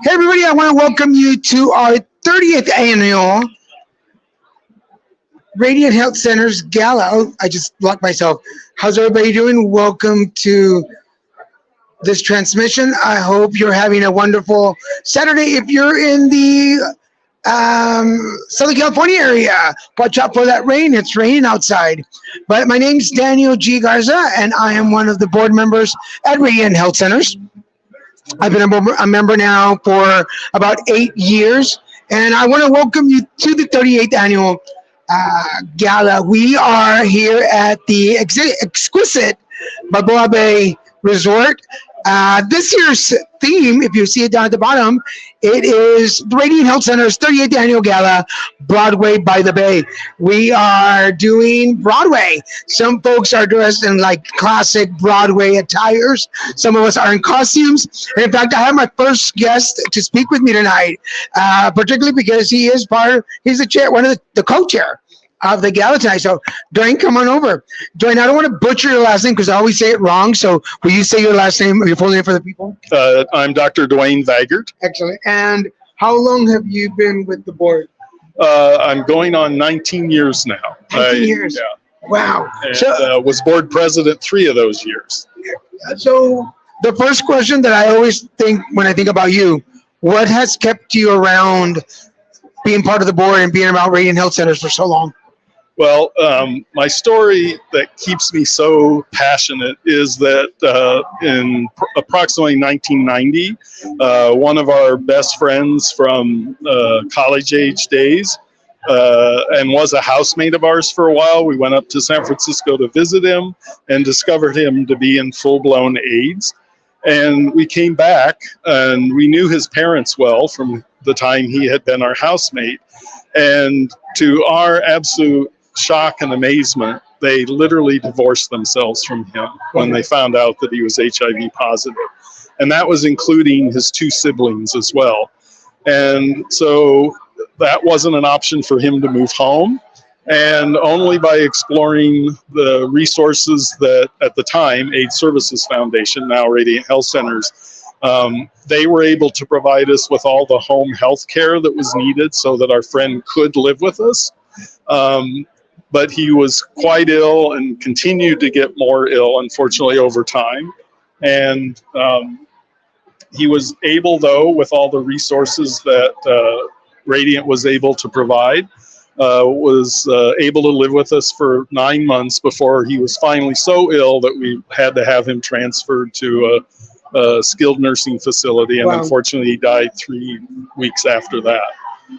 Hey, everybody, I want to welcome you to our 30th annual Radiant Health Centers Gala. Oh, I just blocked myself. How's everybody doing? Welcome to this transmission. I hope you're having a wonderful Saturday. If you're in the Southern California area, watch out for that rain. It's raining outside. But my name's Daniel G. Garza, and I am one of the board members at Radiant Health Centers. I've been a member now for about 8 years, and I want to welcome you to the 38th annual Gala. We are here at the exquisite Balboa Bay Resort. This year's theme, if you see it down at the bottom, it is the Radiant Health Center's 38th annual gala, Broadway by the Bay. We are doing Broadway. Some folks are dressed in like classic Broadway attires. Some of us are in costumes. And in fact, I have my first guest to speak with me tonight, particularly because he's the chair, one of the co-chair of the gala tonight. So, Dwayne, come on over. Dwayne, I don't want to butcher your last name because I always say it wrong. So, will you say your last name or your full name for the people? I'm Dr. Dwayne Vagert. Excellent. And how long have you been with the board? I'm going on 19 years now. 19 years. Yeah. Wow. And was board president 3 of those years. So, the first question that I always think when I think about you, what has kept you around being part of the board and being around Radiant Health Centers for so long? Well, my story that keeps me so passionate is that in approximately 1990, one of our best friends from college age days and was a housemate of ours for a while. We went up to San Francisco to visit him and discovered him to be in full-blown AIDS. And we came back and we knew his parents well from the time he had been our housemate. And to our absolute shock and amazement, they literally divorced themselves from him when they found out that he was HIV positive. And that was including his 2 siblings as well. And so that wasn't an option for him to move home. And only by exploring the resources that at the time, AIDS Services Foundation, now Radiant Health Centers, they were able to provide us with all the home health care that was needed so that our friend could live with us. But he was quite ill and continued to get more ill, unfortunately, over time. And he was able, though, with all the resources that Radiant was able to provide, was able to live with us for 9 months before he was finally so ill that we had to have him transferred to a skilled nursing facility. And unfortunately, he died 3 weeks after that.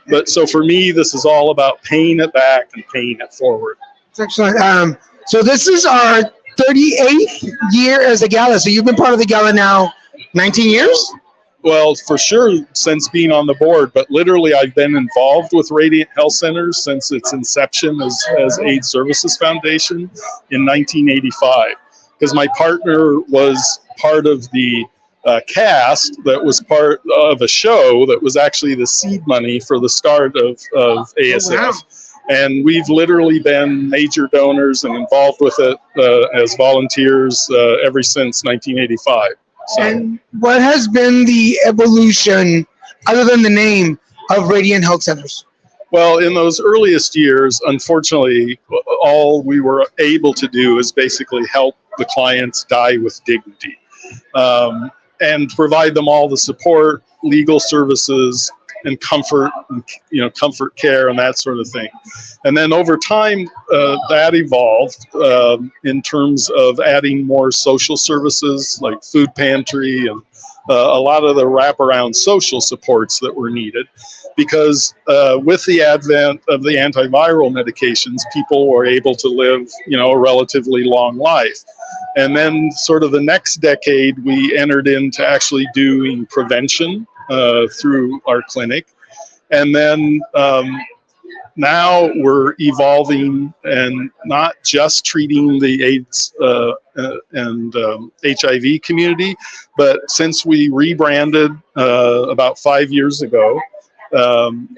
But so for me, this is all about paying it back and paying it forward. That's excellent. So this is our 38th year as a gala. So you've been part of the gala now 19 years? Well, for sure, since being on the board, but literally I've been involved with Radiant Health Centers since its inception as AIDS Services Foundation in 1985. Because my partner was part of the cast that was part of a show that was actually the seed money for the start of ASF. Oh, wow. And we've literally been major donors and involved with it as volunteers ever since 1985. So. And what has been the evolution, other than the name, of Radiant Health Centers? Well, in those earliest years, unfortunately, all we were able to do is basically help the clients die with dignity. And provide them all the support, legal services, and comfort, comfort care and that sort of thing. And then over time, that evolved in terms of adding more social services like food pantry and a lot of the wraparound social supports that were needed. Because with the advent of the antiviral medications, people were able to live, a relatively long life. And then sort of the next decade, we entered into actually doing prevention through our clinic. And then now we're evolving and not just treating the AIDS and HIV community, but since we rebranded about 5 years ago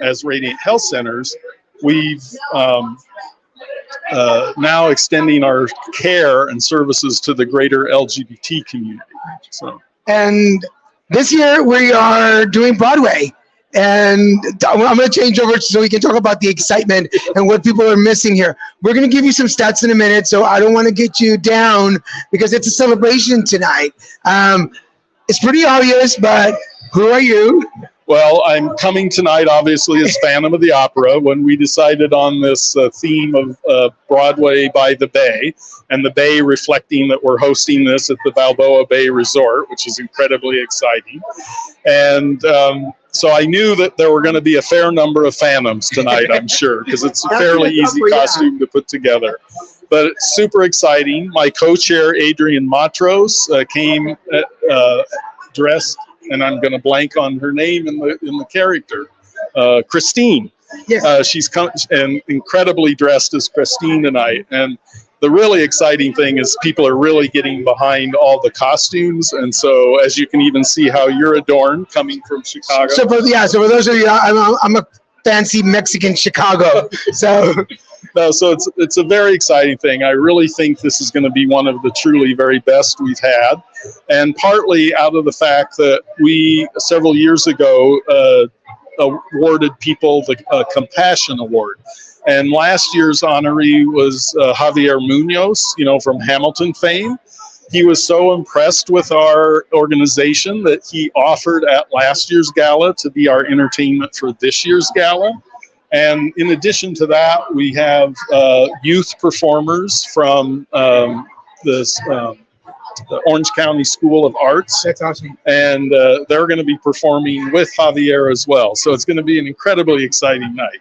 as Radiant Health Centers, we've now extending our care and services to the greater LGBT community. So. And This year we are doing Broadway. And I'm going to change over so we can talk about the excitement and what people are missing here. We're going to give you some stats in a minute, so I don't want to get you down because it's a celebration tonight. It's pretty obvious, but who are you? Well, I'm coming tonight, obviously, as Phantom of the Opera. When we decided on this theme of Broadway by the Bay, and the Bay reflecting that we're hosting this at the Balboa Bay Resort, which is incredibly exciting. And so I knew that there were going to be a fair number of Phantoms tonight, I'm sure, because it's a fairly easy costume to put together. But it's super exciting. My co-chair, Adrian Matros, came dressed, and I'm going to blank on her name in the character, Christine. Yes. She's come and incredibly dressed as Christine tonight. And the really exciting thing is people are really getting behind all the costumes. And so, as you can even see how you're adorned coming from Chicago. So for those of you, I'm a fancy Mexican Chicago. So it's a very exciting thing. I really think this is going to be one of the truly very best we've had. And partly out of the fact that we, several years ago, awarded people the Compassion Award. And last year's honoree was Javier Munoz, from Hamilton fame. He was so impressed with our organization that he offered at last year's gala to be our entertainment for this year's gala. And in addition to that, we have youth performers from the Orange County School of Arts. That's awesome. And they're going to be performing with Javier as well. So it's going to be an incredibly exciting night.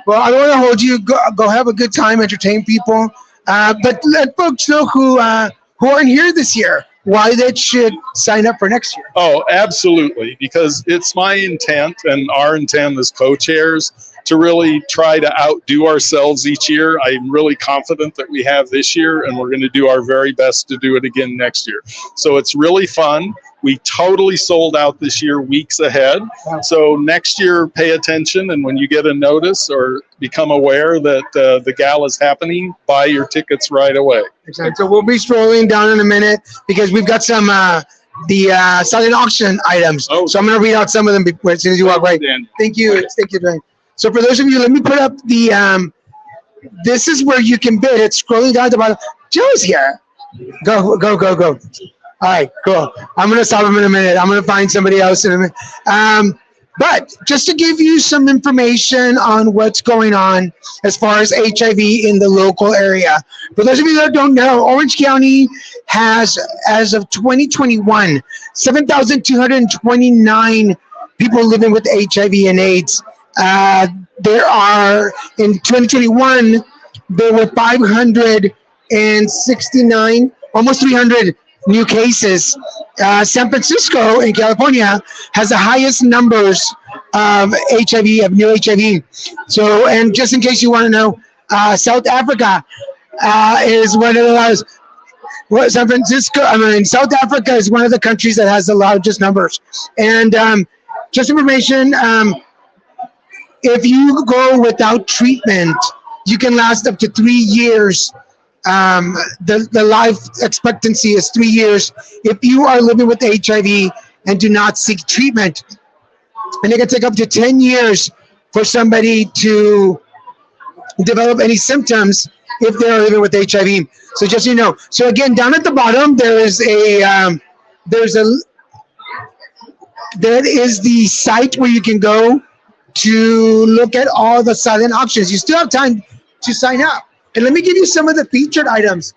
Well, I don't want to hold you. Go have a good time, entertain people. But let folks know who aren't here this year, why they should sign up for next year. Oh, absolutely. Because it's my intent and our intent as co-chairs to really try to outdo ourselves each year. I'm really confident that we have this year, and we're going to do our very best to do it again next year. So it's really fun. We totally sold out this year weeks ahead. So next year, pay attention, and when you get a notice or become aware that the gala is happening, buy your tickets right away. Exactly. So we'll be strolling down in a minute because we've got some the silent auction items. Oh. So I'm going to read out some of them as soon as you walk by. Thank you. Thank you, Dan. So for those of you, let me put up the, this is where you can bid. It's scrolling down to the bottom. Joe's here. Go. All right, cool. I'm going to stop him in a minute. I'm going to find somebody else in a minute. But just to give you some information on what's going on as far as HIV in the local area. For those of you that don't know, Orange County has, as of 2021, 7,229 people living with HIV and AIDS. There are, in 2021, there were 569, almost 300 new cases. San Francisco in California has the highest numbers of new HIV. So, and just in case you want to know, South Africa is one of the largest. Well, South Africa is one of the countries that has the largest numbers. And just information, if you go without treatment, you can last up to 3 years. The life expectancy is 3 years if you are living with HIV and do not seek treatment. And it can take up to 10 years for somebody to develop any symptoms if they're living with HIV. So just so you know. So again, down at the bottom, that is the site where you can go to look at all the silent options. You still have time to sign up. And let me give you some of the featured items.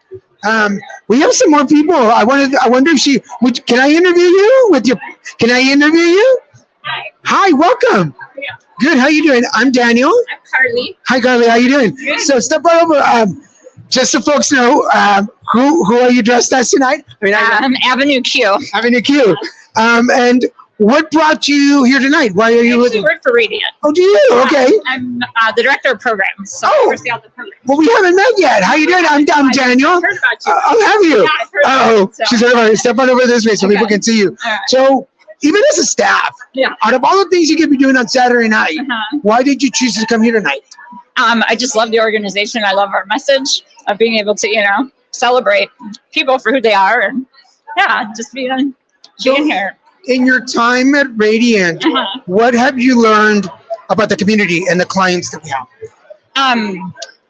We have some more people. I wonder if can I interview you can I interview you? Hi, welcome. Yeah. Good, how you doing? I'm Daniel. I'm Carly. Hi, Carly, how you doing? Good. So step right over. Just so folks know, who are you dressed as tonight? Avenue Q. Avenue Q. And what brought you here tonight? Why are you? I actually work for Radiant. Oh, do you? Okay. I'm the director of programs, so I oversee all the programs. Well, we haven't met yet. How you doing? I'm Daniel. I've heard about you. I'll have you. Yeah, I've heard about it, so. She's heard about it. Step on over this way so people can see you. All right. So, even as a staff, out of all the things you could be doing on Saturday night, why did you choose to come here tonight? I just love the organization. I love our message of being able to, celebrate people for who they are, and just being here. In your time at Radiant, what have you learned about the community and the clients that we have?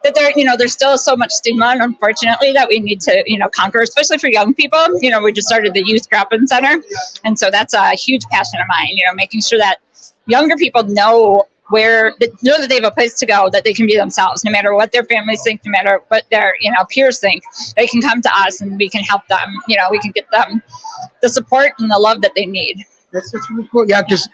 That there's still so much stigma, unfortunately, that we need to, conquer, especially for young people. We just started the Youth Drop-In Center. And so that's a huge passion of mine, making sure that younger people know that they have a place to go, that they can be themselves, no matter what their families think, no matter what their, peers think. They can come to us and we can help them, we can get them the support and the love that they need. That's really cool. Yeah, because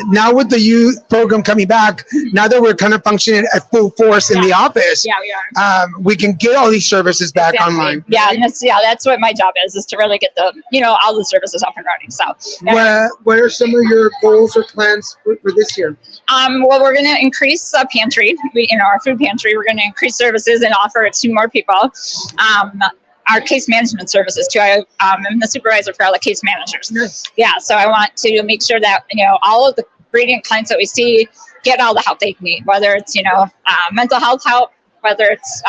now with the youth program coming back, now that we're kind of functioning at full force in the office, we are. We can get all these services back online. Yeah, and that's what my job is to really get all the services up and running. So, what are some of your goals or plans for this year? Well, we're going to increase the pantry, our food pantry. We're going to increase services and offer it to more people. Our case management services too. I'm the supervisor for all the case managers. Nice. Yeah, so I want to make sure that all of the Radiant clients that we see get all the help they need, whether it's mental health help, whether it's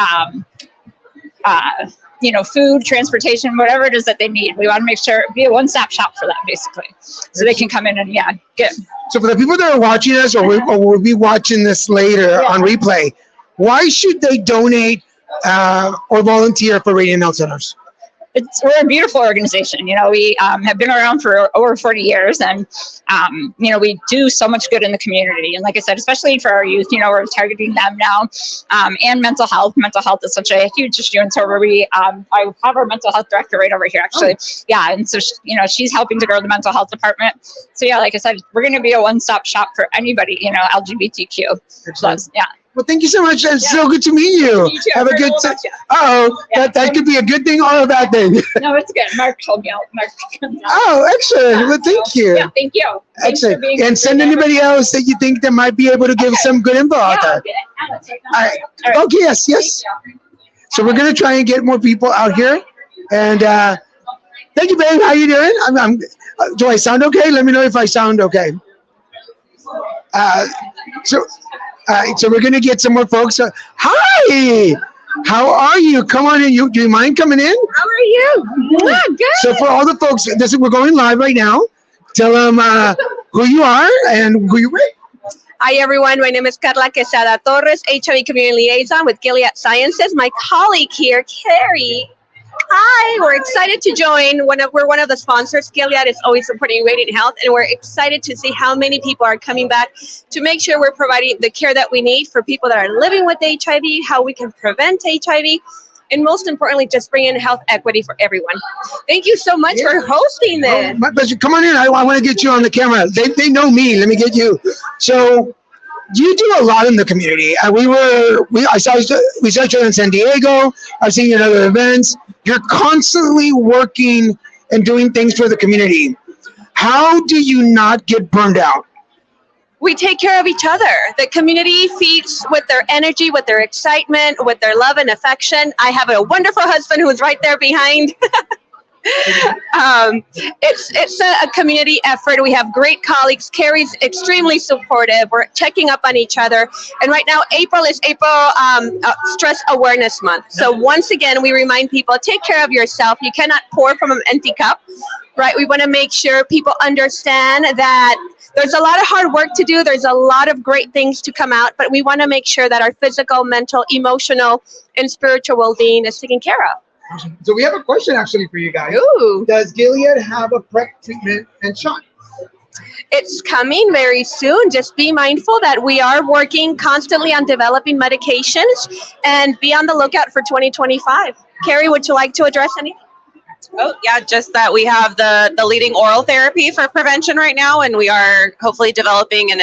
food, transportation, whatever it is that they need. We want to make sure be a one-stop shop for them, basically, so they can come in and get. So for the people that are watching us, or will be watching this later on replay, why should they donate or volunteer for Radiant Health Centers? We're a beautiful organization. We have been around for over 40 years, and we do so much good in the community. And like I said, especially for our youth, we're targeting them now. And mental health. Mental health is such a huge issue, and so I have our mental health director right over here, actually. Yeah, and so she's helping to grow the mental health department. So yeah, like I said, we're going to be a one-stop shop for anybody, LGBTQ. Plus, yeah. Well, thank you so much. It's so good to meet you. You too. Have a good time. That could be a good thing or a bad thing. No, it's good. Mark told me. Excellent. Well, thank you. Yeah, thank you. Excellent. And send anybody else that you think that might be able to give some good info out there. All right. Okay, yes. So we're going to try and get more people out here. And thank you, babe. How you doing? Do I sound okay? Let me know if I sound okay. So we're going to get some more folks. Hi, how are you? Come on in. Do you mind coming in? How are you? Good. So for all the folks, we're going live right now. Tell them who you are and who you're with. Hi, everyone. My name is Carla Quesada Torres, HIV Community Liaison with Gilead Sciences. My colleague here, Carrie. Hi, we're excited to join. We're one of the sponsors. Gilead is always supporting Radiant Health, and we're excited to see how many people are coming back to make sure we're providing the care that we need for people that are living with HIV, how we can prevent HIV, and most importantly, just bring in health equity for everyone. Thank you so much for hosting this. My pleasure. Come on in. I want to get you on the camera. They know me. Let me get you. So you do a lot in the community. We saw each other in San Diego. I've seen you at other events. You're constantly working and doing things for the community. How do you not get burned out? We take care of each other. The community feeds with their energy, with their excitement, with their love and affection. I have a wonderful husband who's right there behind. It's a community effort. We have great colleagues. Carrie's extremely supportive. We're checking up on each other. And right now, April is Stress Awareness Month. So once again, we remind people, take care of yourself. You cannot pour from an empty cup, right? We want to make sure people understand that there's a lot of hard work to do. There's a lot of great things to come out, but we want to make sure that our physical, mental, emotional, and spiritual well-being is taken care of. So we have a question actually for you guys. Ooh. Does Gilead have a PrEP treatment and shot? It's coming very soon. Just be mindful that we are working constantly on developing medications, and be on the lookout for 2025. Carrie, would you like to address anything? Oh, yeah, just that we have the leading oral therapy for prevention right now, and we are hopefully developing an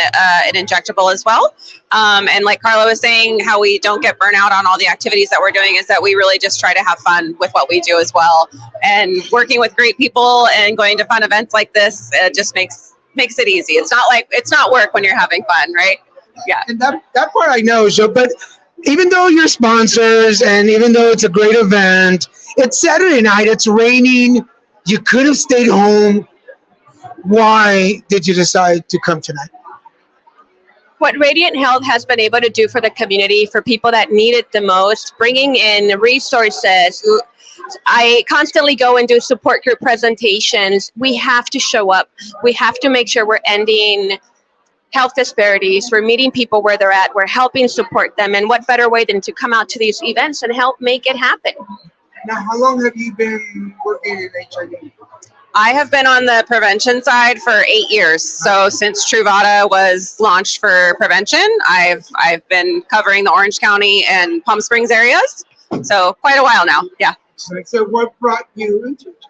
injectable as well. And like Carla was saying, how we don't get burnout on all the activities that we're doing is that we really just try to have fun with what we do as well. And working with great people and going to fun events like this just makes it easy. It's not work when you're having fun, right? Yeah. And that part I know. So, but even though you're sponsors and even though it's a great event, it's Saturday night, it's raining, you could have stayed home. Why did you decide to come tonight? what Radiant Health has been able to do for the community, for people that need it the most, bringing in resources. I constantly go and do support group presentations. We have to show up. We have to make sure we're ending health disparities. We're meeting people where they're at. We're helping support them. And what better way than to come out to these events and help make it happen? Now, how long have you been working in HIV? I have been on the prevention side for 8 years. So since Truvada was launched for prevention, I've been covering the Orange County and Palm Springs areas. So quite a while now. Yeah. So what brought you into it?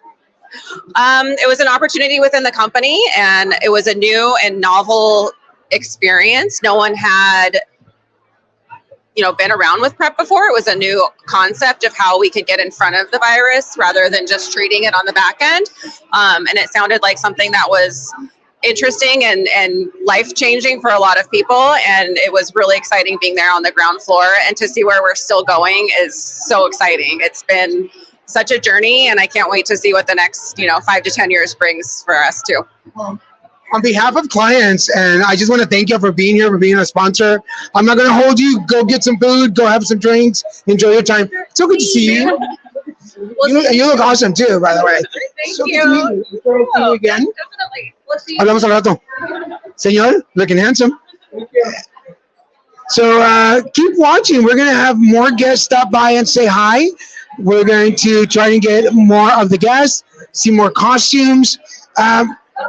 It was an opportunity within the company, and it was a new and novel experience. No one had, been around with PrEP before. It was a new concept of how we could get in front of the virus rather than just treating it on the back end. And it sounded like something that was interesting and life-changing for a lot of people. And it was really exciting being there on the ground floor, and to see where we're still going is so exciting. It's been such a journey, and I can't wait to see what the next, 5 to 10 years brings for us too. On behalf of clients, and I just want to thank you for being here, for being a sponsor. I'm not going to hold you. Go get some food, go have some drinks, enjoy your time. It's so good to see you. You look awesome too, by the way. Thank So you. good to meet you. We'll see you again. Definitely. We'll see you. Hablamos al rato. Señor, looking handsome. So keep watching. We're going to have more guests stop by and say hi. We're going to try and get more of the guests, see more costumes.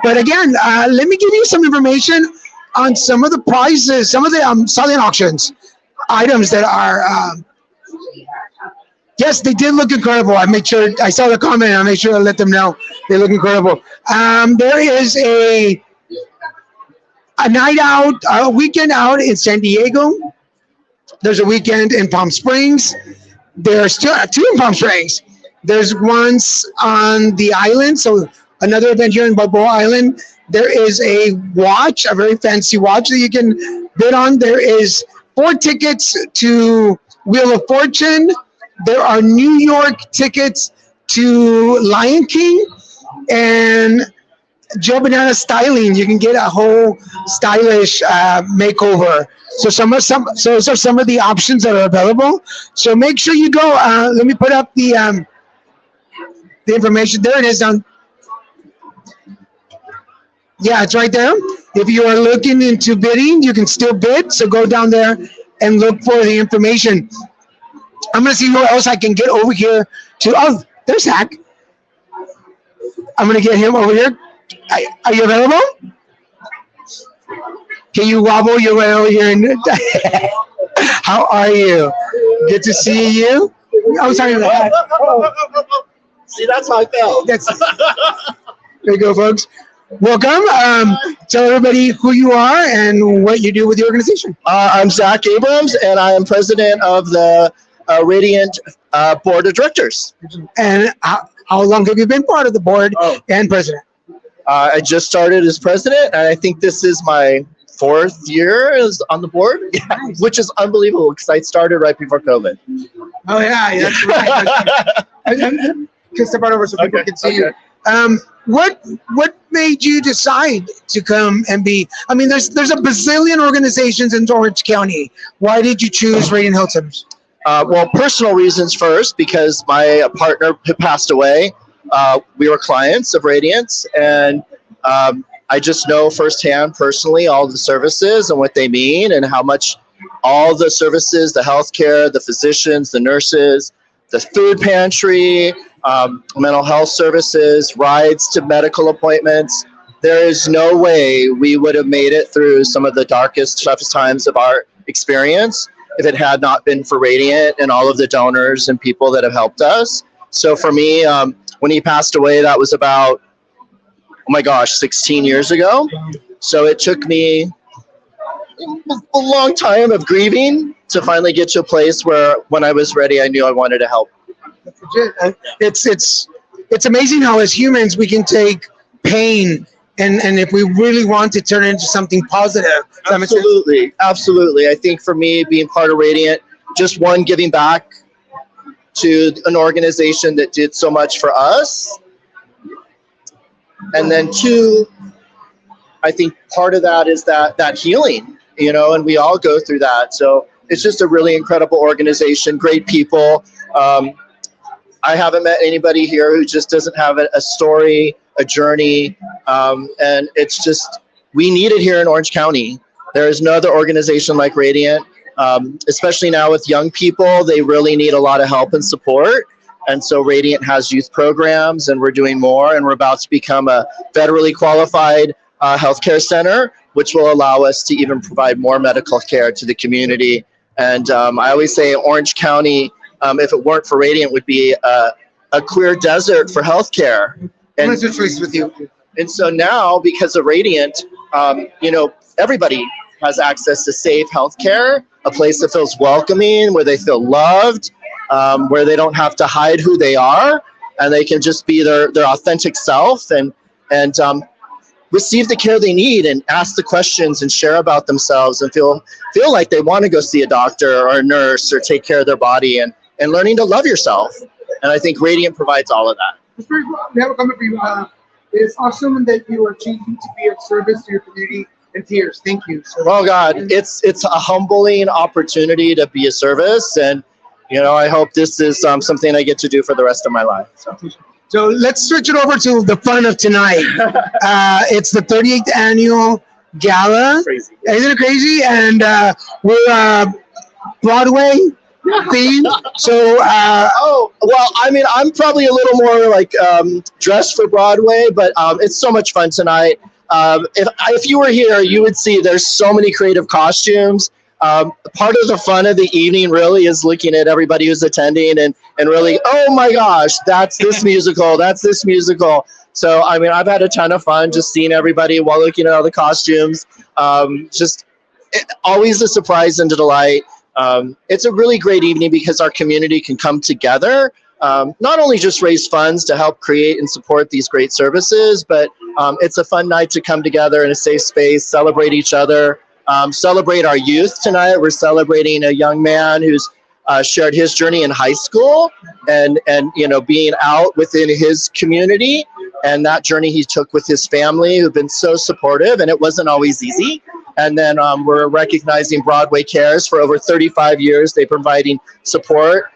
But again, let me give you some information on some of the prizes, some of the silent auctions items that are. Yes, they did look incredible. I made sure I saw the comment. I made sure I let them know they look incredible. There is a night out, a weekend out in San Diego. There's a weekend in Palm Springs. There's two in Palm Springs. There's ones on the island. So another event here in Balboa Island. There is a watch, a very fancy watch that you can bid on. There is 4 tickets to Wheel of Fortune. There are New York tickets to Lion King and Joe Banana styling. You can get a whole stylish makeover. So some of the options that are available. So make sure you go. Let me put up the information. There it is. Yeah, it's right there. If you are looking into bidding, you can still bid. So go down there and look for the information. I'm going to see who else I can get over here to. Oh, there's Hack. I'm going to get him over here. Are you available? Can you wobble your way over here? And how are you? Good to see you. Oh, sorry. See, that's how I felt. There you go, folks. Welcome. Tell everybody who you are and what you do with the organization. I'm Zach Abrams, and I am president of the Radiant Board of Directors. And how long have you been part of the board and president? I just started as president, and I think this is my 4th year as on the board, which is unbelievable because I started right before COVID. Oh, yeah, that's right. I can step out over so people can see you. What made you decide to come and be? I mean, there's a bazillion organizations in Orange County. Why did you choose Radiant Health Centers? Well, personal reasons first, because my partner had passed away. We were clients of Radiance, and I just know firsthand, personally, all the services and what they mean, and how much all the services, the healthcare, the physicians, the nurses, the food pantry, mental health services, rides to medical appointments. There is no way we would have made it through some of the darkest, toughest times of our experience if it had not been for Radiant and all of the donors and people that have helped us. So for me, when he passed away, that was about, 16 years ago. So it took me a long time of grieving to finally get to a place where when I was ready, I knew I wanted to help. It's amazing how as humans we can take pain and if we really want to turn it into something positive. Absolutely. I think for me, being part of Radiant, just one, giving back to an organization that did so much for us. And then 2, I think part of that is that healing and we all go through that. So it's just a really incredible organization, great people. I haven't met anybody here who just doesn't have a story, a journey, and it's just, we need it here in Orange County. There is no other organization like Radiant, especially now with young people. They really need a lot of help and support. And so Radiant has youth programs, and we're doing more, and we're about to become a federally qualified healthcare center, which will allow us to even provide more medical care to the community. And I always say Orange County, if it weren't for Radiant, would be a queer desert for healthcare. I'm going to switch places with you. And so now, because of Radiant, everybody has access to safe healthcare, a place that feels welcoming, where they feel loved, where they don't have to hide who they are, and they can just be their authentic self and receive the care they need, and ask the questions and share about themselves, and feel like they want to go see a doctor or a nurse or take care of their body, and learning to love yourself. And I think Radiant provides all of that. We have a comment for you. It's awesome that you are choosing to be of service to your community and peers. Thank you. Oh God, it's a humbling opportunity to be a service, and I hope this is something I get to do for the rest of my life. So let's switch it over to the fun of tonight. It's the 38th annual Gala. Crazy. Isn't it crazy? And we're Broadway-themed. So, I'm probably a little more like dressed for Broadway, but it's so much fun tonight. If you were here, you would see there's so many creative costumes. Part of the fun of the evening really is looking at everybody who's attending and really, oh my gosh, that's this musical, that's this musical. So, I've had a ton of fun just seeing everybody while looking at all the costumes. Always a surprise and a delight. It's a really great evening because our community can come together, not only just raise funds to help create and support these great services, but it's a fun night to come together in a safe space, celebrate each other, celebrate our youth tonight. We're celebrating a young man who's shared his journey in high school and being out within his community, and that journey he took with his family, who've been so supportive, and it wasn't always easy. And then we're recognizing Broadway Cares. For over 35 years, they're providing support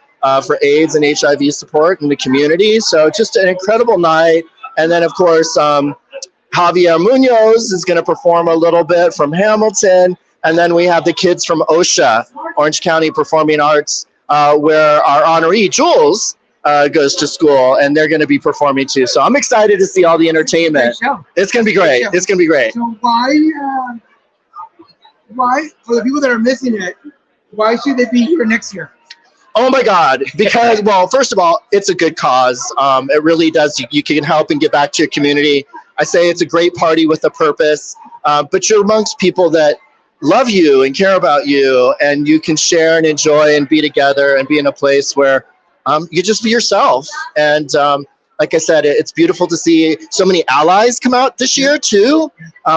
for AIDS and HIV support in the community. So just an incredible night. And then, of course, Javier Munoz is going to perform a little bit from Hamilton. And then we have the kids from OSHA, Orange County Performing Arts, where our honoree, Jules, goes to school, and they're going to be performing too. So I'm excited to see all the entertainment. It's going to be great. It's going to be great. So why, for the people that are missing it, why should they be here next year? Oh my God, because, well, first of all, it's a good cause. It really does. You can help and give back to your community. I say it's a great party with a purpose, but you're amongst people that love you and care about you, and you can share and enjoy and be together and be in a place where you just be yourself. And like I said, it's beautiful to see so many allies come out this year too,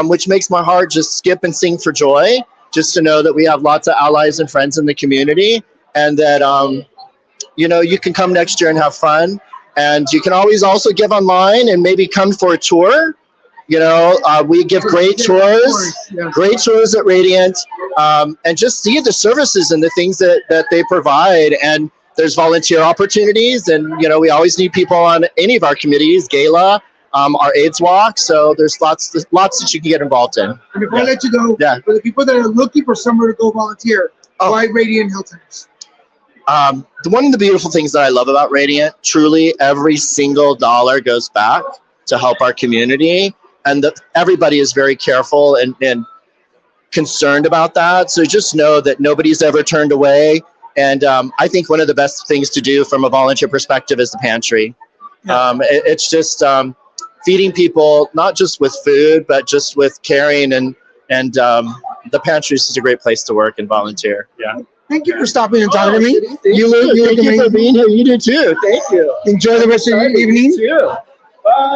which makes my heart just skip and sing for joy, just to know that we have lots of allies and friends in the community, and that, you can come next year and have fun. And you can always also give online and maybe come for a tour. We give great tours at Radiant, and just see the services and the things that they provide. And there's volunteer opportunities, and we always need people on any of our committees, Gala, our AIDS walk. So there's lots that you can get involved in. And before I let you go, for the people that are looking for somewhere to go volunteer, why Radiant Health Centers? One of the beautiful things that I love about Radiant, truly every single dollar goes back to help our community, and everybody is very careful and concerned about that. So just know that nobody's ever turned away. And I think one of the best things to do from a volunteer perspective is the pantry. It's just feeding people, not just with food, but just with caring, and the pantry is just a great place to work and volunteer. Yeah. Thank you for stopping and talking to me. Thank you for being here. You do too. Thank you. Enjoy the rest of your evening.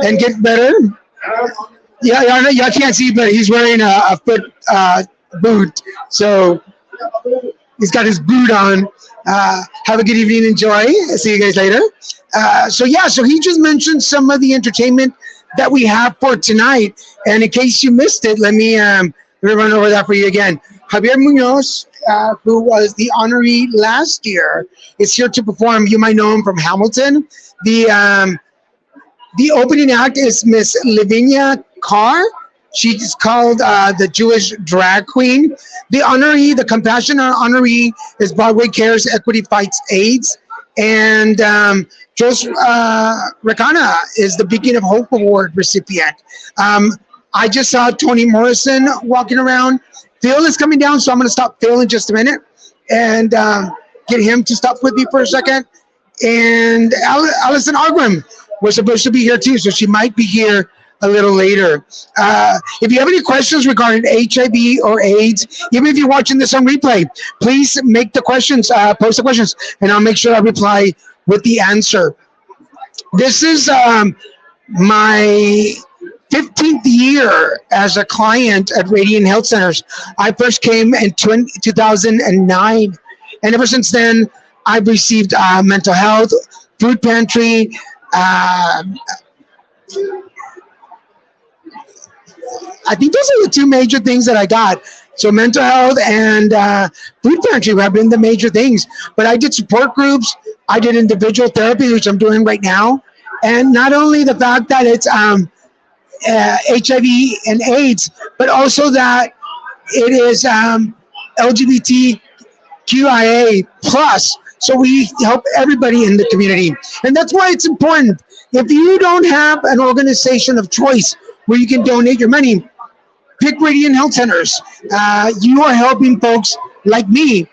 And get better. Y'all can't see, but he's wearing a foot boot. So he's got his boot on. Have a good evening. Enjoy. See you guys later. So he just mentioned some of the entertainment that we have for tonight. And in case you missed it, let me run over that for you again. Javier Munoz, who was the honoree last year, is here to perform. You might know him from Hamilton. The opening act is Miss Lavinia Carr. She's called the Jewish drag queen. The honoree, the compassionate honoree, is Broadway Cares Equity Fights AIDS. And Jos Rakana is the Beacon of Hope Award recipient. I just saw Toni Morrison walking around. Phil is coming down, so I'm going to stop Phil in just a minute and get him to stop with me for a second. And Allison Argram was supposed to be here too, so she might be here a little later. If you have any questions regarding HIV or AIDS, even if you're watching this on replay, please make the questions, post the questions, and I'll make sure I reply with the answer. This is my 15th year as a client at Radiant Health Centers. I first came in 2009, and ever since then, I've received mental health, food pantry, I think those are the two major things that I got. So mental health and food pantry have been the major things. But I did support groups. I did individual therapy, which I'm doing right now. And not only the fact that it's HIV and AIDS, but also that it is LGBTQIA plus. So we help everybody in the community. And that's why it's important. If you don't have an organization of choice where you can donate your money, pick Radiant Health Centers. You are helping folks like me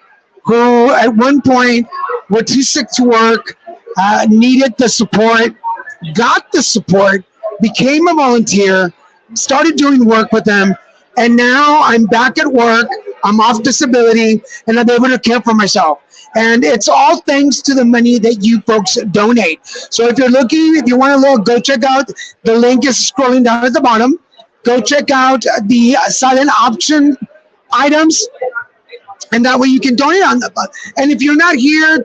who at one point were too sick to work, needed the support, got the support, became a volunteer, started doing work with them, and now I'm back at work, I'm off disability, and I'm able to care for myself. And it's all thanks to the money that you folks donate. So if you're looking, if you want to look, go check out, the link is scrolling down at the bottom. Go check out the silent option items, and that way you can donate on them. And if you're not here,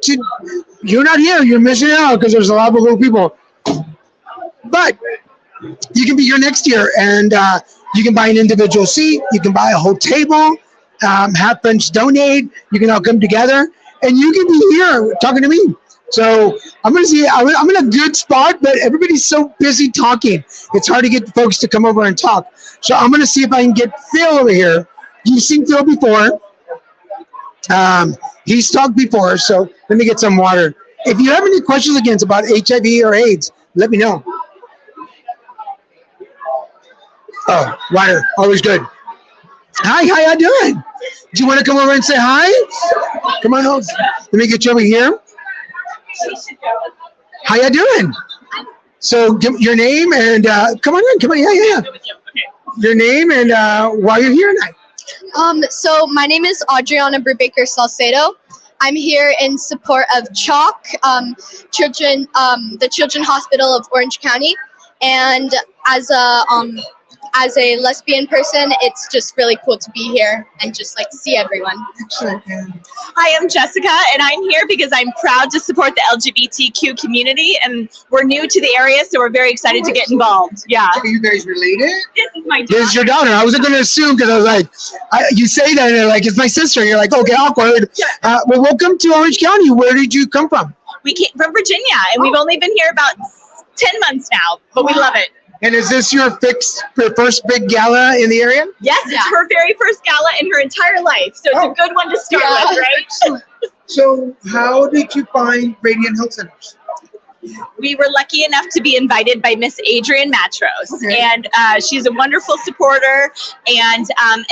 you're missing out because there's a lot of little people. But you can be here next year, and you can buy an individual seat, you can buy a whole table, have friends donate, you can all come together, and you can be here talking to me. So I'm in a good spot, but everybody's so busy talking. It's hard to get folks to come over and talk. So I'm going to see if I can get Phil over here. You've seen Phil before. He's talked before, so let me get some water. If you have any questions again about HIV or AIDS, let me know. Oh, water, always good. Hi, how you doing? Do you want to come over and say hi? Come on over. Let me get you over here. How you doing? So give your name and come on in. Yeah. Your name and why you're here tonight. So my name is Adriana Brubaker Salcedo. I'm here in support of CHOC, the Children's Hospital of Orange County, and as a lesbian person, it's just really cool to be here and just like see everyone. Excellent. Hi, I'm Jessica, and I'm here because I'm proud to support the LGBTQ community, and we're new to the area, so we're very excited to get involved. Yeah. Are you guys related? This is my daughter. This is your daughter. I wasn't going to assume because I was like, you say that and they're like, it's my sister. You're like, okay, awkward. Well, welcome to Orange County. Where did you come from? We came from Virginia, and we've only been here about 10 months now, but we love it. And is this your first big gala in the area? Yes, it's her very first gala in her entire life, so it's a good one to start with, right? So how did you find Radiant Health Centers? We were lucky enough to be invited by Miss Adrienne Matros, Okay. and she's a wonderful supporter. And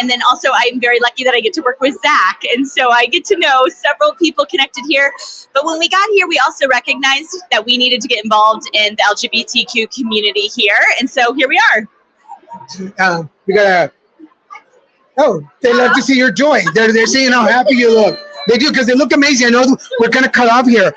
then also I'm very lucky that I get to work with Zach, and so I get to know several people connected here. But when we got here, we also recognized that we needed to get involved in the LGBTQ community here, and so here we are. We got they love to see your joy. They're seeing how happy you look. They do, because they look amazing. I know we're kind of cut off here.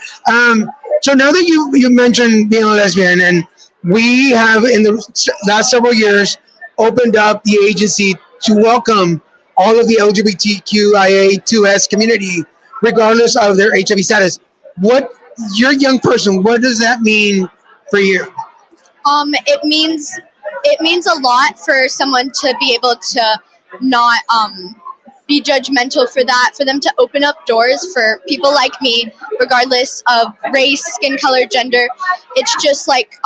So now that you mentioned being a lesbian, and we have in the last several years opened up the agency to welcome all of the LGBTQIA2S community, regardless of their HIV status. You're a young person, what does that mean for you? It means a lot for someone to be able to not be judgmental for that, for them to open up doors for people like me, regardless of race, skin color, gender. It's just like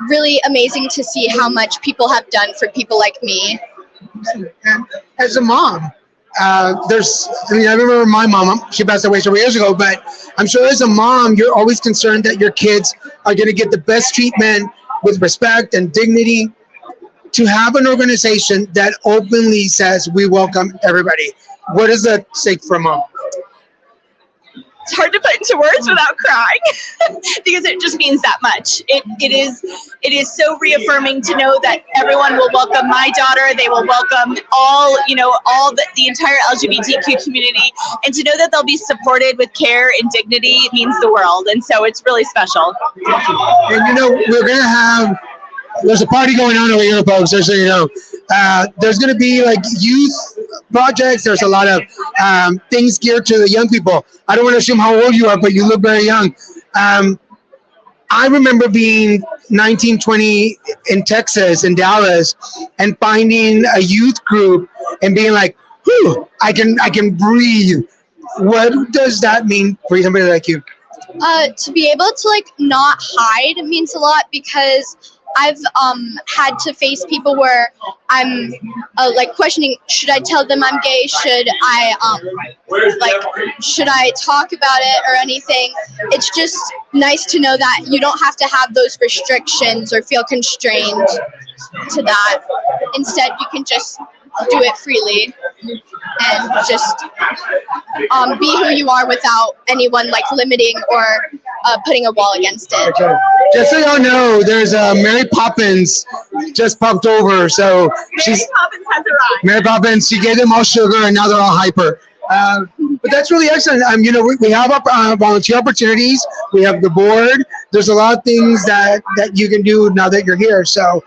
really amazing to see how much people have done for people like me. And as a mom, I remember my mom, she passed away several years ago, but I'm sure as a mom, you're always concerned that your kids are going to get the best treatment with respect and dignity. To have an organization that openly says we welcome everybody, what does that say for a mom? It's hard to put into words without crying because it just means that much. It is so reaffirming to know that everyone will welcome my daughter. They will welcome all the entire LGBTQ community, and to know that they'll be supported with care and dignity means the world. And so it's really special. And there's a party going on over here, folks, just so you know. There's going to be like youth projects. There's a lot of things geared to the young people. I don't want to assume how old you are, but you look very young. I remember being 19, 20 in Texas, in Dallas, and finding a youth group and being like, whew, I can breathe. What does that mean for somebody like you? To be able to like not hide means a lot, because I've had to face people where I'm like questioning, should I tell them I'm gay? Should I should I talk about it or anything? It's just nice to know that you don't have to have those restrictions or feel constrained to that. Instead, you can just do it freely and just be who you are without anyone like limiting or putting a wall against it. Okay. Just so y'all know, there's Mary Poppins just popped over. So Mary Poppins has arrived. Mary Poppins, she gave them all sugar and now they're all hyper. But that's really excellent. We have volunteer opportunities. We have the board. There's a lot of things that you can do now that you're here. So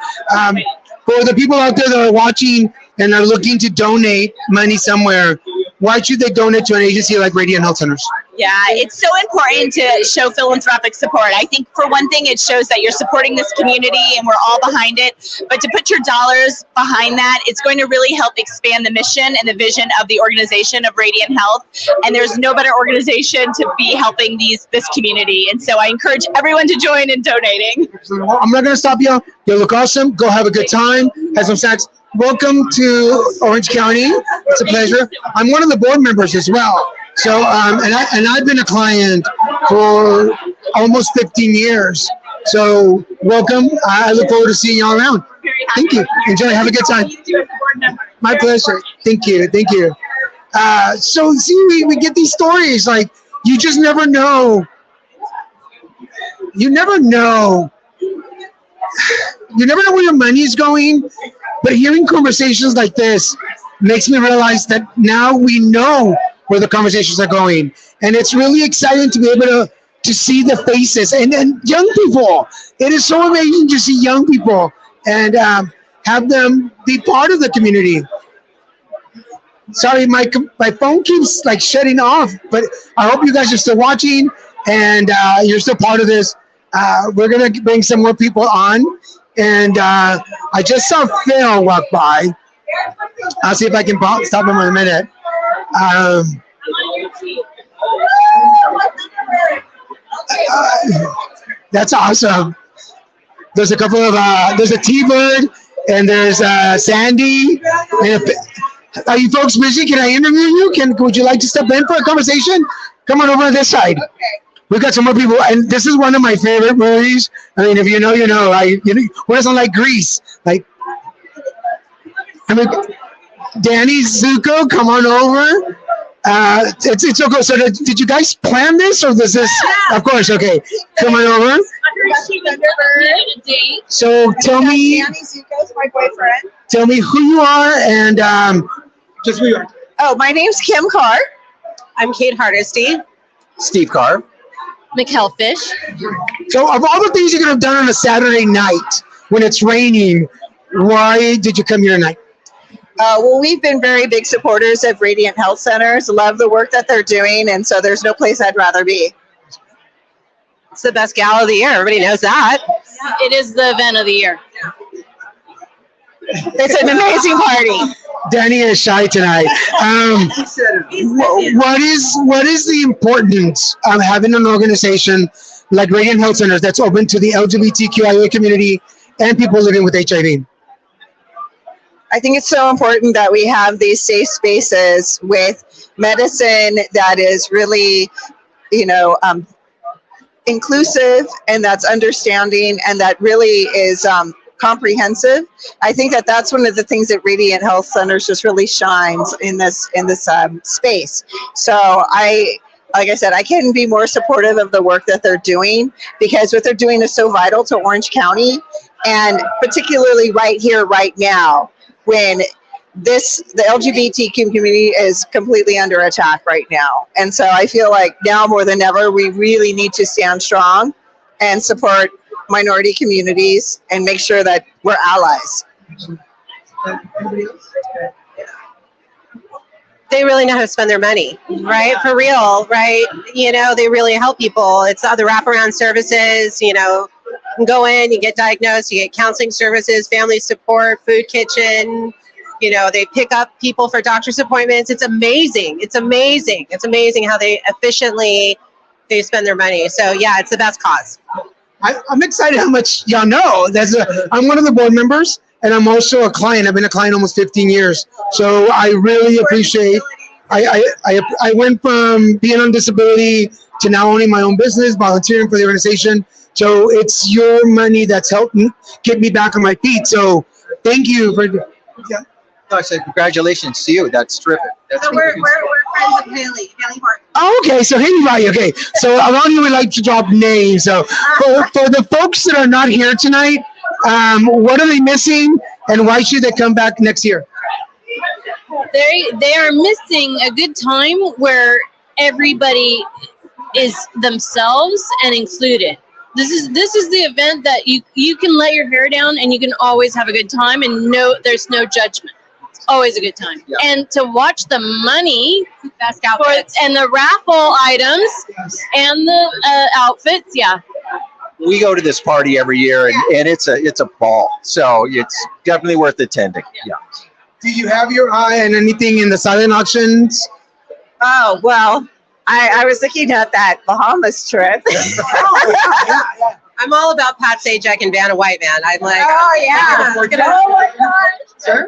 for the people out there that are watching and are looking to donate money somewhere, why should they donate to an agency like Radiant Health Centers? Yeah, it's so important to show philanthropic support. I think for one thing, it shows that you're supporting this community and we're all behind it. But to put your dollars behind that, it's going to really help expand the mission and the vision of the organization of Radiant Health. And there's no better organization to be helping this community. And so I encourage everyone to join in donating. Well, I'm not going to stop you. You look awesome. Go have a good time. Have some snacks. Welcome to Orange County. It's a pleasure. I'm one of the board members as well. So, and I've been a client for almost 15 years. So, welcome. I look forward to seeing y'all around. Thank you. Enjoy. Have a good time. My pleasure. Thank you. Thank you. So, see, we get these stories. Like, you just never know. You never know. You never know where your money is going. But hearing conversations like this makes me realize that now we know where the conversations are going. And it's really exciting to be able to see the faces and young people. It is so amazing to see young people and have them be part of the community. Sorry, my phone keeps like shutting off, but I hope you guys are still watching and you're still part of this. We're going to bring some more people on. And I just saw Phil walk by. I'll see if I can stop him in a minute. That's awesome. There's a couple of, there's a T-Bird and there's Sandy. And are you folks busy? Can I interview you? Would you like to step in for a conversation? Come on over to this side. Okay. We've got some more people, and this is one of my favorite movies. I mean, if you know, you know. What doesn't like Grease? Danny Zuko, come on over. It's so good. So did you guys plan this, or was this? Yeah. Of course. Okay, come on over. So tell me. Danny Zuko's my boyfriend. Tell me who you are and just who you are. Oh, my name's Kim Carr. I'm Kate Hardesty. Steve Carr. McHell Fish. So of all the things you could have done on a Saturday night when it's raining, why did you come here tonight? Well, we've been very big supporters of Radiant Health Centers, love the work that they're doing, and so there's no place I'd rather be. It's the best gala of the year. Everybody knows that. It is the event of the year. It's an amazing party. Danny is shy tonight. What is the importance of having an organization like Radiant Health Centers that's open to the LGBTQIA community and people living with HIV? I think it's so important that we have these safe spaces with medicine that is really, inclusive and that's understanding and that really is comprehensive. I think that that's one of the things that Radiant Health Centers just really shines in this space. So like I said, I couldn't be more supportive of the work that they're doing because what they're doing is so vital to Orange County, and particularly right here, right now, when the LGBTQ community is completely under attack right now. And so I feel like now more than ever, we really need to stand strong and support minority communities and make sure that we're allies. They really know how to spend their money, right? For real, right? They really help people. It's other wraparound services, you can go in, you get diagnosed, you get counseling services, family support, food kitchen, they pick up people for doctor's appointments. It's amazing. It's amazing. It's amazing how they spend their money. So yeah, it's the best cause. I'm excited how much y'all know. I'm one of the board members, and I'm also a client. I've been a client almost 15 years. So I really appreciate. I went from being on disability to now owning my own business, volunteering for the organization. So it's your money that's helped get me back on my feet. So thank you for. Yeah. No, I said congratulations to you. That's terrific. That's So we're friends of Haley Martin. Oh, okay, so Haley, okay. So a lot of you would like to drop names. So for the folks that are not here tonight, what are they missing, and why should they come back next year? They are missing a good time where everybody is themselves and included. This is the event that you can let your hair down and you can always have a good time, and there's no judgment. It's always a good time. Yeah. And to watch the money Best outfits. and the raffle items and the outfits, yeah. We go to this party every year, and it's a ball. So it's definitely worth attending. Yeah. Do you have your eye on anything in the silent auctions? Oh, well, I was looking at that Bahamas trip. I'm all about Pat Sajak and Vanna White, man. I'm like, Oh my God. Sir?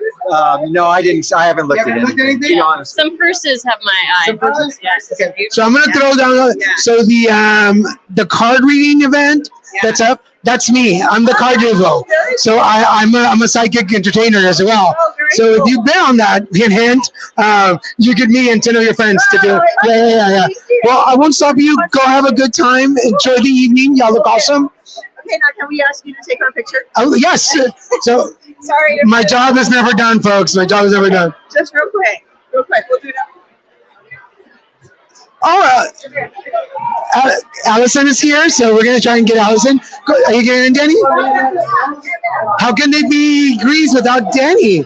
No, I didn't. I haven't looked at anything. To be honest. Some purses have my eye. Some purses? Yes. Okay. So I'm gonna throw down. So the card reading event that's up. That's me. I'm the card reader. So I'm a psychic entertainer as well. So if you've been on that, hint, you get me and 10 of your friends to do. Yeah. Well, I won't stop you. Go have a good time. Enjoy the evening. Y'all look awesome. Okay, now can we ask you to take our picture? Oh yes. So Sorry. my job is never done, folks. My job is never done. Just real quick. We'll do that. All right. Allison is here, so we're gonna try and get Allison. Are you getting in, Danny? How can they be Grease without Danny?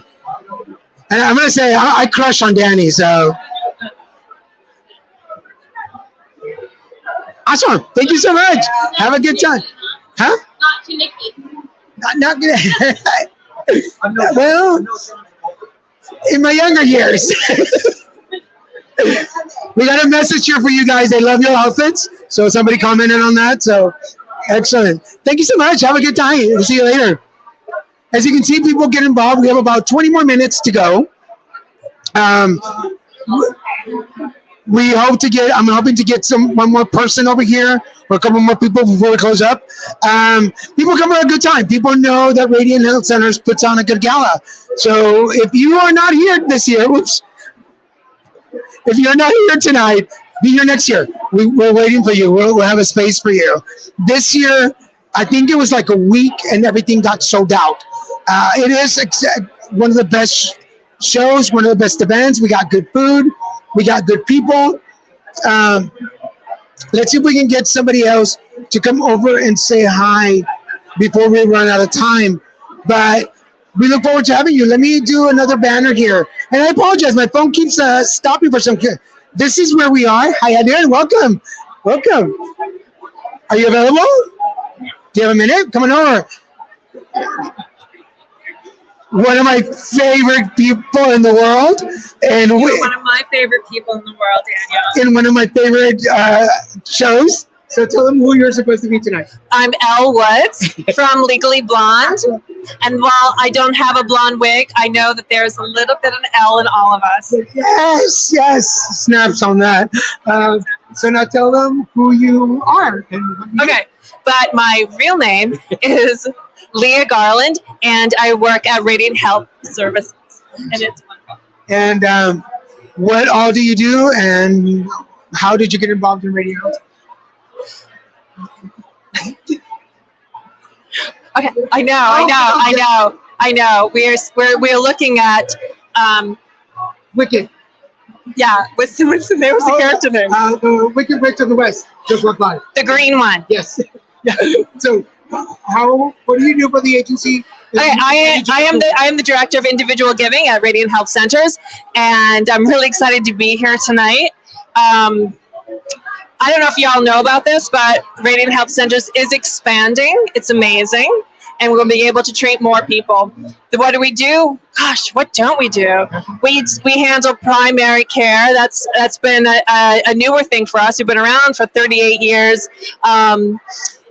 And I'm gonna say I crush on Danny, so. Awesome. Thank you so much. Have a good time. Huh? Not too Nikki. Not good. Well, in my younger years. We got a message here for you guys. They love your outfits. So somebody commented on that. So excellent. Thank you so much. Have a good time. We'll see you later. As you can see, people get involved. We have about 20 more minutes to go. I'm hoping to get one more person over here or a couple more people before we close up. People come for a good time. People know that Radiant Health Centers puts on a good gala. So if you are not here this year, if you're not here tonight, be here next year. We're waiting for you. We'll have a space for you. This year, I think it was like a week and everything got sold out. It is one of the best shows, one of the best events. We got good food. We got good people. Let's see if we can get somebody else to come over and say hi before we run out of time. But we look forward to having you. Let me do another banner here. And I apologize. My phone keeps stopping for some. This is where we are. Hi, Adrian. Welcome. Welcome. Are you available? Do you have a minute? Come on over. one of my favorite people in the world, and You're one of my favorite people in the world, Danielle. in one of my favorite shows. So tell them who you're supposed to be tonight. I'm Elle Woods from Legally Blonde. And while I don't have a blonde wig, I know that there's a little bit of an L in all of us. Yes, yes, snaps on that. So now tell them who you are. And what you do. Okay, but my real name is Leah Garland, and I work at Radiant Health Services. And it's wonderful. And what all do you do, and how did you get involved in radio? Okay, I know. We're looking at Wicked. yeah. What's the name? What's the character name? The Wicked Witch of the West. Just walk by. The green one. Yes. Yeah. So, what do you do for the agency? Okay, I am the director of individual giving at Radiant Health Centers, and I'm really excited to be here tonight. I don't know if y'all know about this, but Radiant Health Centers is expanding. It's amazing, and we'll be able to treat more people. What do we do? Gosh, what don't we do? We handle primary care. That's been a newer thing for us. We've been around for 38 years.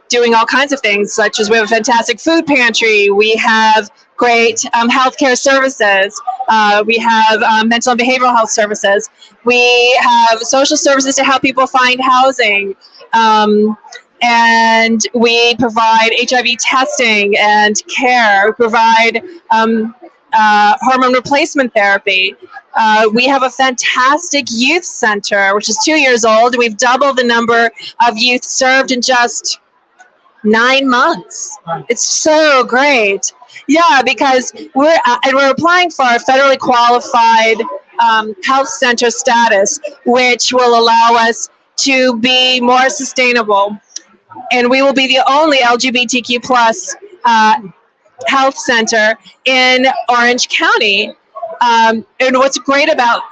Doing all kinds of things, such as we have a fantastic food pantry. We have great healthcare services. We have mental and behavioral health services. We have social services to help people find housing. And we provide HIV testing and care. We provide hormone replacement therapy. We have a fantastic youth center, which is 2 years old. We've doubled the number of youth served in just 9 months. It's so great. Yeah, because we're applying for a federally qualified health center status, which will allow us to be more sustainable. And we will be the only LGBTQ plus health center in Orange County. And what's great about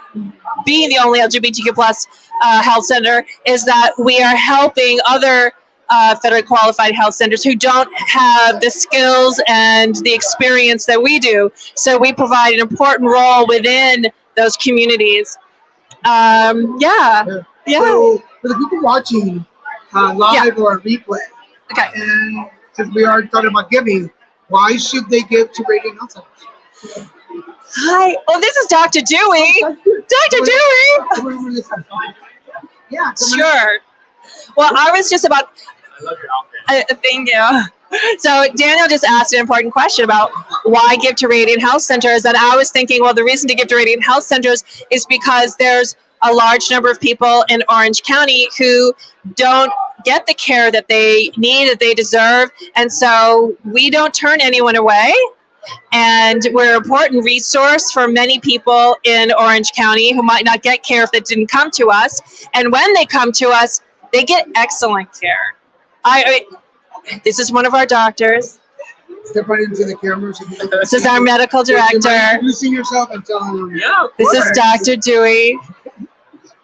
being the only LGBTQ plus health center is that we are helping other federally qualified health centers who don't have the skills and the experience that we do. So we provide an important role within those communities. Yeah. So for the people watching live or replay, Okay. and since we are talking about giving, why should they give to Radiant Health Centers? Hi. Oh, this is Dr. Dewey. Dr. Dewey. Yeah. Sure. Well, I was just about. I love your outfit. Thank you. So Daniel just asked an important question about why give to Radiant Health Centers, and I was thinking, well, the reason to give to Radiant Health Centers is because there's a large number of people in Orange County who don't get the care that they need, that they deserve, and so we don't turn anyone away. And we're an important resource for many people in Orange County who might not get care if they didn't come to us. And when they come to us, they get excellent care. This is one of our doctors. Step right into the camera. This is our medical director. Introducing yourself and telling them. Yeah. This is Dr. Dewey.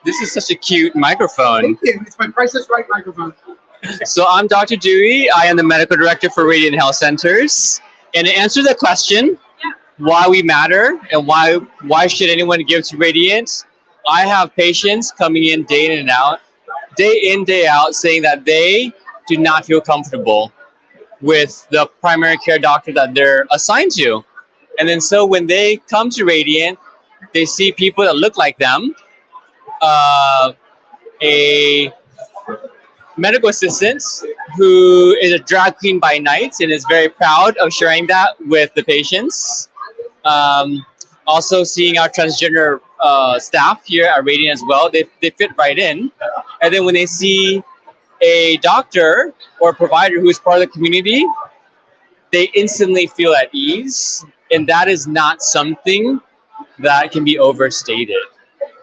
This is such a cute microphone. Thank you. It's my Price is Right microphone. So I'm Dr. Dewey. I am the medical director for Radiant Health Centers. And to answer the question, why we matter and why should anyone give to Radiant, I have patients coming in day in, day out, saying that they do not feel comfortable with the primary care doctor that they're assigned to. And then so when they come to Radiant, they see people that look like them, a medical assistant who is a drag queen by night and is very proud of sharing that with the patients. Also seeing our transgender staff here at Radiant as well, they fit right in. And then when they see a doctor or provider who is part of the community, they instantly feel at ease. And that is not something that can be overstated.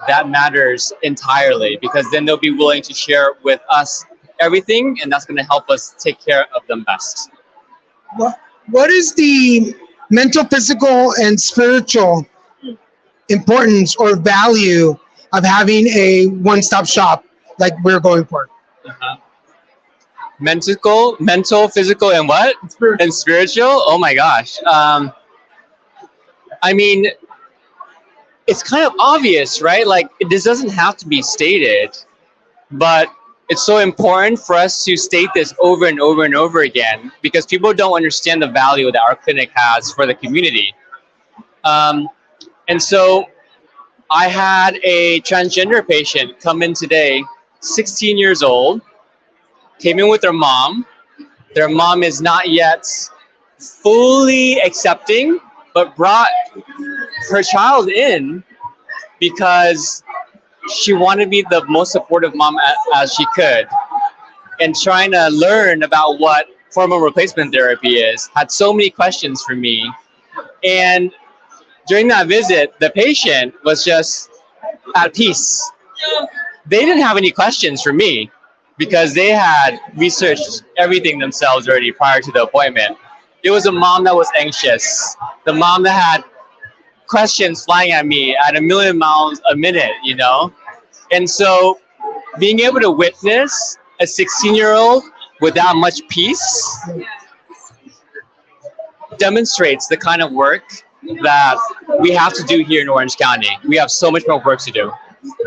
That matters entirely, because then they'll be willing to share with us everything, and that's going to help us take care of them best. What is the mental, physical, and spiritual importance or value of having a one-stop shop like we're going for? Mental, physical, and what? Spiritual. And spiritual? Oh my gosh. I mean, it's kind of obvious, right? Like, this doesn't have to be stated, but it's so important for us to state this over and over and over again because people don't understand the value that our clinic has for the community. And so I had a transgender patient come in today, 16 years old, came in with their mom. Their mom is not yet fully accepting, but brought her child in because she wanted to be the most supportive mom as she could, and trying to learn about what hormone replacement therapy is. Had so many questions for me. And during that visit, the patient was just at peace. They didn't have any questions for me because they had researched everything themselves already prior to the appointment. It was a mom that was anxious. The mom that had questions flying at me at 1,000,000 miles a minute, you know? And so being able to witness a 16-year-old with that much peace demonstrates the kind of work that we have to do here in Orange County. We have so much more work to do.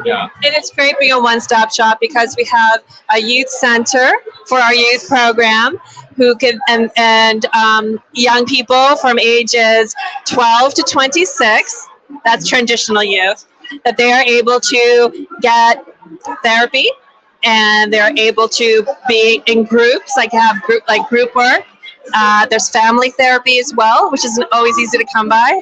Yeah. And it's great being a one-stop shop because we have a youth center for our youth program who can and young people from ages 12 to 26, that's transitional youth, that they are able to get therapy and they're able to be in groups, like have group work. There's family therapy as well, which isn't always easy to come by.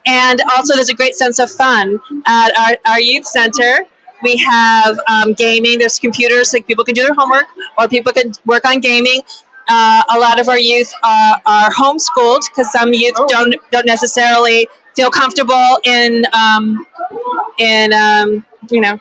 And also there's a great sense of fun at our youth center. We have gaming, there's computers, so people can do their homework or people can work on gaming. A lot of our youth are homeschooled because some youth don't necessarily feel comfortable in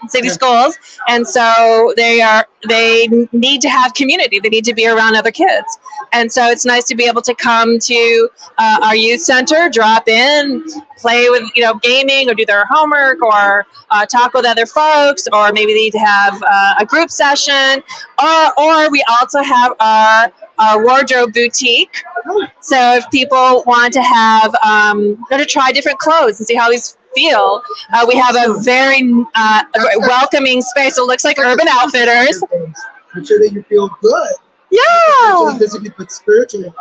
city schools, and so they need to have community. They need to be around other kids, and so it's nice to be able to come to our youth center, drop in, play with gaming, or do their homework, or talk with other folks, or maybe they need to have a group session, or we also have our wardrobe boutique. So if people want to have to try different clothes and see how these feel, we have a very welcoming space. It looks like Urban Outfitters. Make sure that you feel good. Yeah. Not only physically, but spiritually.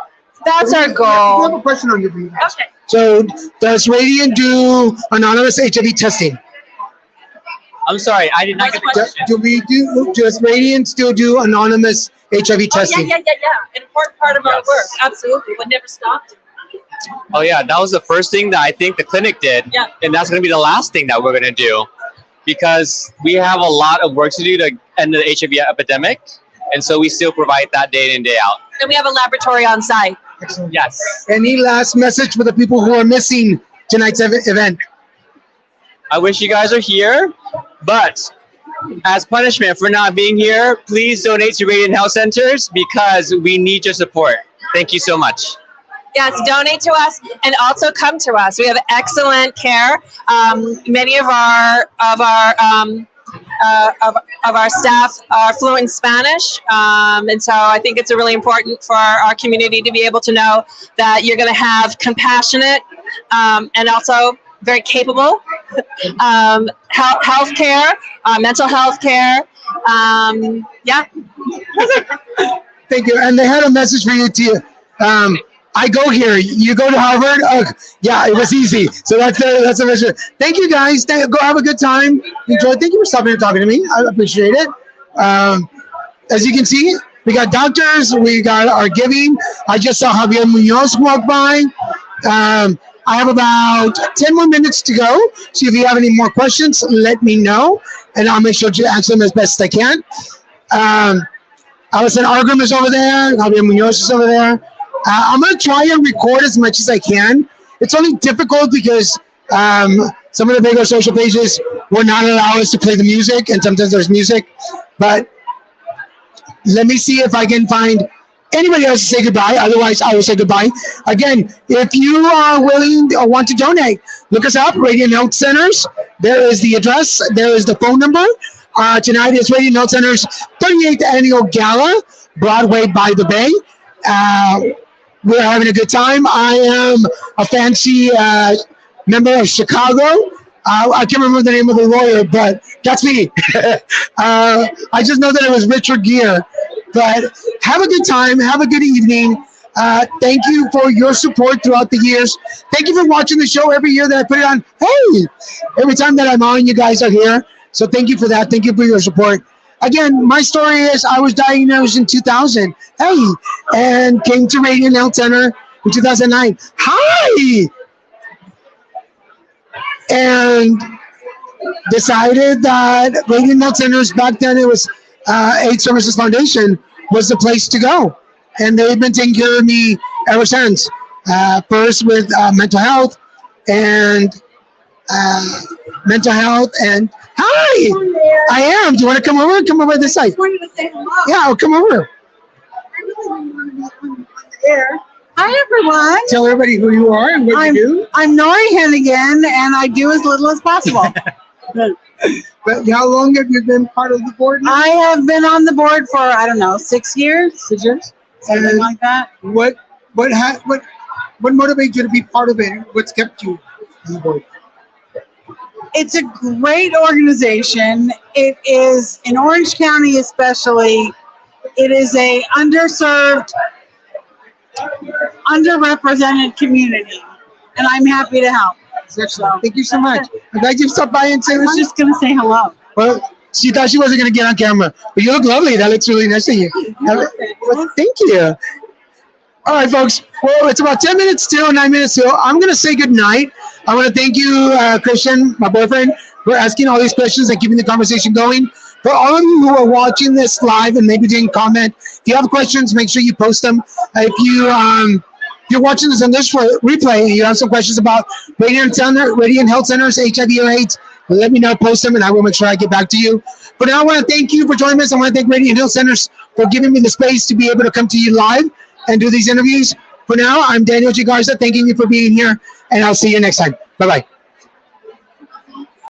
That's our We goal. have a question on your behalf. Okay. So, does Radiant do anonymous HIV testing? I'm sorry, I did not get the question. Does Radiant still do anonymous HIV testing? Yeah. An important part of our work. Absolutely. Would never stop. Oh yeah, that was the first thing that I think the clinic did. Yeah. And that's going to be the last thing that we're going to do because we have a lot of work to do to end the HIV epidemic. And so we still provide that day in, day out. And we have a laboratory on site. Excellent. Yes. Any last message for the people who are missing tonight's event? I wish you guys are here, but as punishment for not being here, please donate to Radiant Health Centers because we need your support. Thank you so much. Yes, donate to us and also come to us. We have excellent care. Many of our staff are fluent in Spanish, and so I think it's really important for our community to be able to know that you're going to have compassionate and also very capable health care, mental health care. Yeah. Thank you. And they had a message for you too. I go here. You go to Harvard. Yeah, it was easy. So that's a message. Thank you guys. Go have a good time. Enjoy. Thank you for stopping and talking to me. I appreciate it. As you can see, we got doctors. We got our giving. I just saw Javier Munoz walk by. I have about 10 more minutes to go. So if you have any more questions, let me know, and I'll make sure to answer them as best I can. Alison Argram is over there. Javier Munoz is over there. I'm going to try and record as much as I can. It's only difficult because some of the bigger social pages will not allow us to play the music, and sometimes there's music. But let me see if I can find anybody else to say goodbye. Otherwise, I will say goodbye. Again, if you are willing or want to donate, look us up, Radiant Health Centers. There is the address. There is the phone number. Tonight is Radiant Health Centers' 38th Annual Gala, Broadway by the Bay. We're having a good time. I am a fancy member of Chicago. I can't remember the name of the lawyer, but that's me. I just know that it was Richard Gere. But have a good time. Have a good evening. Thank you for your support throughout the years. Thank you for watching the show every year that I put it on. Hey, every time that I'm on, you guys are here. So thank you for that. Thank you for your support. Again, my story is I was diagnosed in 2000. Hey, and came to Radiant Health Center in 2009. Hi! And decided that Radiant Health Centers, back then it was AIDS Services Foundation, was the place to go. And they've been taking care of me ever since. First with mental health and hi, I am. Do you want to come over? Come over this side. Yeah, I'll come over. Hi, everyone. Tell everybody who you are and what you do. I'm Nori Hennigan, and I do as little as possible. But how long have you been part of the board now? I have been on the board for, I don't know, 6 years. 6 years? Something like that. What motivates you to be part of it? What's kept you on the board? It's a great organization. It is, in Orange County especially, it is a underserved, underrepresented community, and I'm happy to help. So, thank you so much. I'm glad you stopped by and say I was just going to say hello. Well, she thought she wasn't going to get on camera, but you look lovely. That looks really nice to you. Well, thank you. All right, folks. Well, it's about 10 minutes till, 9 minutes till. I'm going to say good night. I want to thank you, Christian, my boyfriend, for asking all these questions and keeping the conversation going. For all of you who are watching this live and maybe didn't comment, if you have questions, make sure you post them. If you're watching this on this replay and you have some questions about Radiant Health Centers, HIV or AIDS, let me know, post them, and I will make sure I get back to you. But now I want to thank you for joining us. I want to thank Radiant Health Centers for giving me the space to be able to come to you live and do these interviews. For now, I'm Daniel G. Garza, thanking you for being here, and I'll see you next time. Bye-bye.